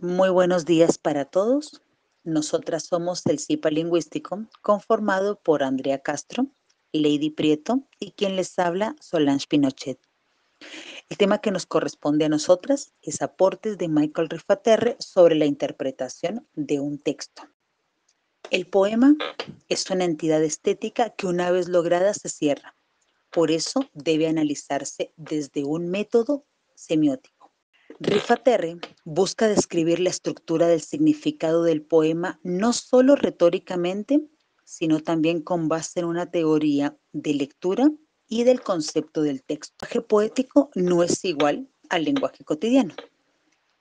Muy buenos días para todos. Nosotras somos el CIPA Lingüístico, conformado por Andrea Castro, Lady Prieto y quien les habla, Solange Pinochet. El tema que nos corresponde a nosotras es aportes de Michael Rifaterre sobre la interpretación de un texto. El poema es una entidad estética que una vez lograda se cierra. Por eso debe analizarse desde un método semiótico. Rifaterre busca describir la estructura del significado del poema no solo retóricamente, sino también con base en una teoría de lectura y del concepto del texto. El lenguaje poético no es igual al lenguaje cotidiano.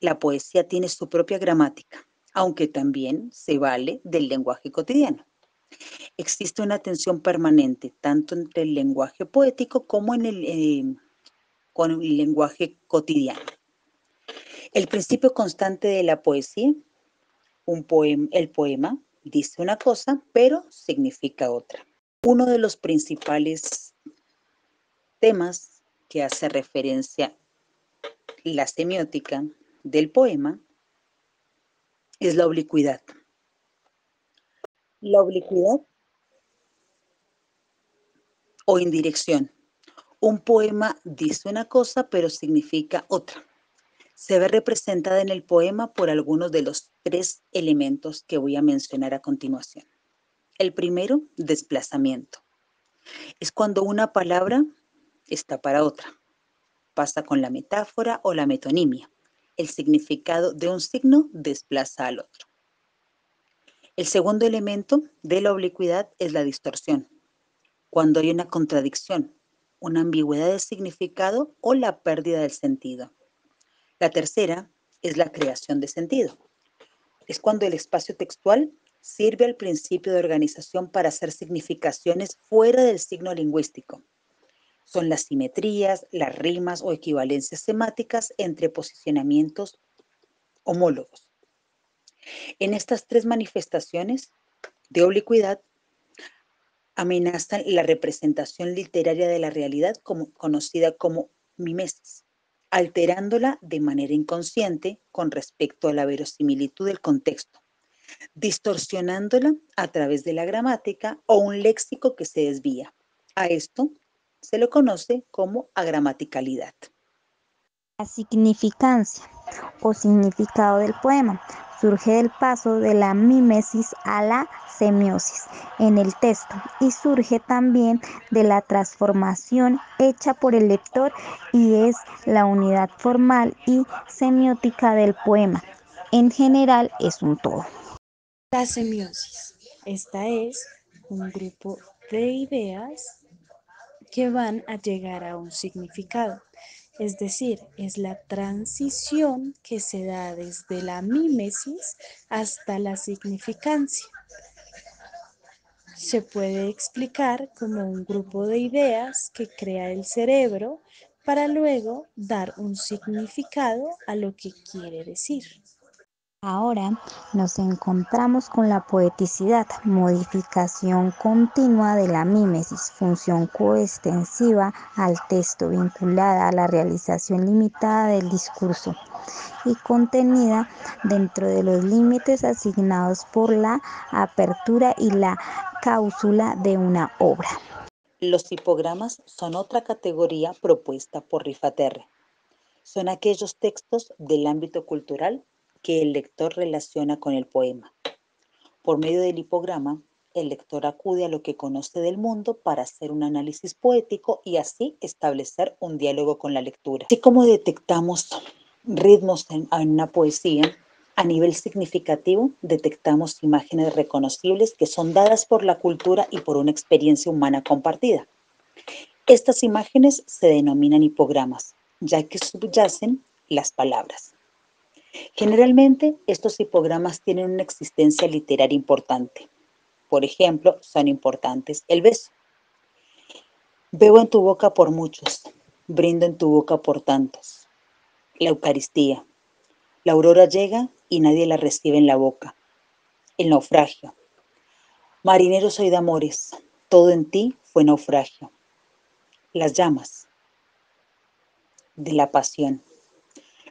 La poesía tiene su propia gramática, aunque también se vale del lenguaje cotidiano. Existe una tensión permanente tanto entre el lenguaje poético como con el lenguaje cotidiano. El principio constante de la poesía, el poema dice una cosa, pero significa otra. Uno de los principales temas que hace referencia la semiótica del poema es la oblicuidad. La oblicuidad o indirección. Un poema dice una cosa, pero significa otra. Se ve representada en el poema por algunos de los tres elementos que voy a mencionar a continuación. El primero, desplazamiento. Es cuando una palabra está para otra. Pasa con la metáfora o la metonimia. El significado de un signo desplaza al otro. El segundo elemento de la oblicuidad es la distorsión. Cuando hay una contradicción, una ambigüedad de significado o la pérdida del sentido. La tercera es la creación de sentido. Es cuando el espacio textual sirve al principio de organización para hacer significaciones fuera del signo lingüístico. Son las simetrías, las rimas o equivalencias semánticas entre posicionamientos homólogos. En estas tres manifestaciones de oblicuidad amenazan la representación literaria de la realidad conocida como mimesis, alterándola de manera inconsciente con respecto a la verosimilitud del contexto, distorsionándola a través de la gramática o un léxico que se desvía. A esto se lo conoce como agramaticalidad. La significancia o significado del poema surge del paso de la mímesis a la semiosis en el texto y surge también de la transformación hecha por el lector y es la unidad formal y semiótica del poema. En general es un todo. La semiosis. Esta es un grupo de ideas que van a llegar a un significado. Es decir, es la transición que se da desde la mímesis hasta la significancia. Se puede explicar como un grupo de ideas que crea el cerebro para luego dar un significado a lo que quiere decir. Ahora nos encontramos con la poeticidad, modificación continua de la mímesis, función coextensiva al texto vinculada a la realización limitada del discurso y contenida dentro de los límites asignados por la apertura y la cáusula de una obra. Los tipogramas son otra categoría propuesta por Rifaterre. Son aquellos textos del ámbito cultural que el lector relaciona con el poema. Por medio del hipograma, el lector acude a lo que conoce del mundo para hacer un análisis poético y así establecer un diálogo con la lectura. Así como detectamos ritmos en una poesía, a nivel significativo detectamos imágenes reconocibles que son dadas por la cultura y por una experiencia humana compartida. Estas imágenes se denominan hipogramas, ya que subyacen las palabras. Generalmente, estos hipogramas tienen una existencia literaria importante. Por ejemplo, son importantes el beso. Bebo en tu boca por muchos, brindo en tu boca por tantos. La Eucaristía. La aurora llega y nadie la recibe en la boca. El naufragio. Marinero soy de amores, todo en ti fue naufragio. Las llamas de la pasión.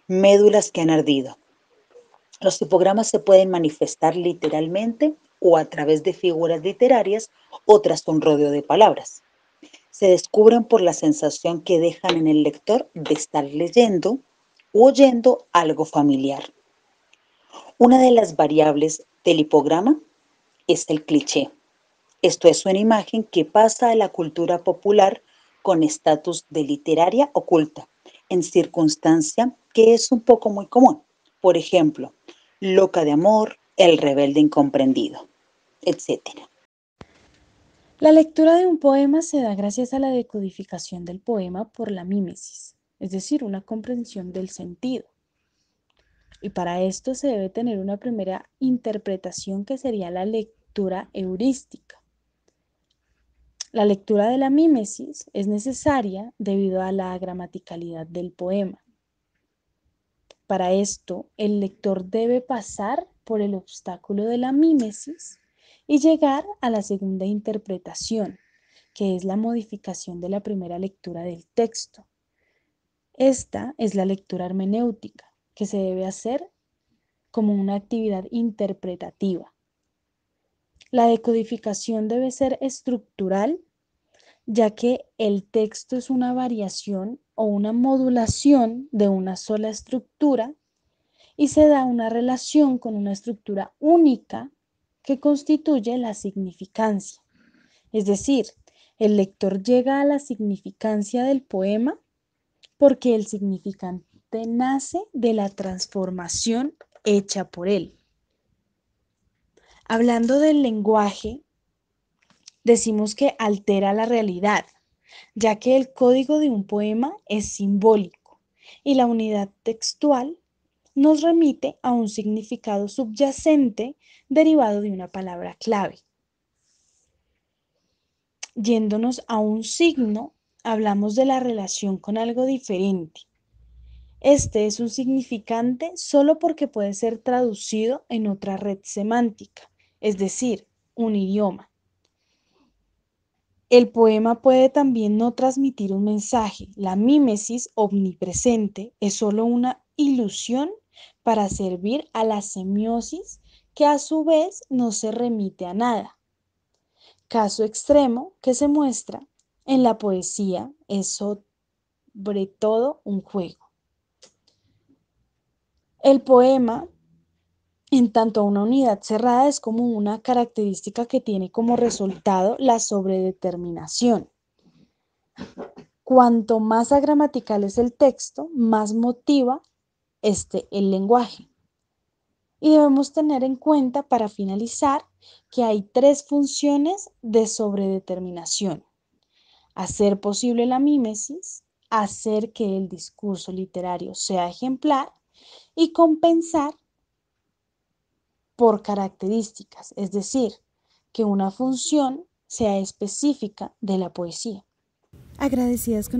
Médulas que han ardido. Los tipogramas se pueden manifestar literalmente o a través de figuras literarias o tras un rodeo de palabras. Se descubren por la sensación que dejan en el lector de estar leyendo u oyendo algo familiar. Una de las variables del hipograma es el cliché. Esto es una imagen que pasa a la cultura popular con estatus de literaria oculta, en circunstancia que es un poco muy común. Por ejemplo, loca de amor, el rebelde incomprendido, etcétera. La lectura de un poema se da gracias a la decodificación del poema por la mímesis, es decir, una comprensión del sentido. Y para esto se debe tener una primera interpretación que sería la lectura heurística. La lectura de la mímesis es necesaria debido a la gramaticalidad del poema. Para esto, el lector debe pasar por el obstáculo de la mímesis y llegar a la segunda interpretación, que es la modificación de la primera lectura del texto. Esta es la lectura hermenéutica, que se debe hacer como una actividad interpretativa. La decodificación debe ser estructural, ya que el texto es una variación o una modulación de una sola estructura y se da una relación con una estructura única que constituye la significancia. Es decir, el lector llega a la significancia del poema porque el significante nace de la transformación hecha por él. Hablando del lenguaje, decimos que altera la realidad, ya que el código de un poema es simbólico y la unidad textual nos remite a un significado subyacente derivado de una palabra clave. Yéndonos a un signo, hablamos de la relación con algo diferente. Este es un significante solo porque puede ser traducido en otra red semántica, es decir, un idioma. El poema puede también no transmitir un mensaje. La mímesis omnipresente es solo una ilusión para servir a la semiosis, que a su vez no se remite a nada. Caso extremo que se muestra en la poesía es sobre todo un juego. El poema, en tanto a una unidad cerrada, es como una característica que tiene como resultado la sobredeterminación. Cuanto más agramatical es el texto, más motiva el lenguaje. Y debemos tener en cuenta, para finalizar, que hay tres funciones de sobredeterminación: hacer posible la mímesis, hacer que el discurso literario sea ejemplar y compensar por características, es decir, que una función sea específica de la poesía. Agradecidas con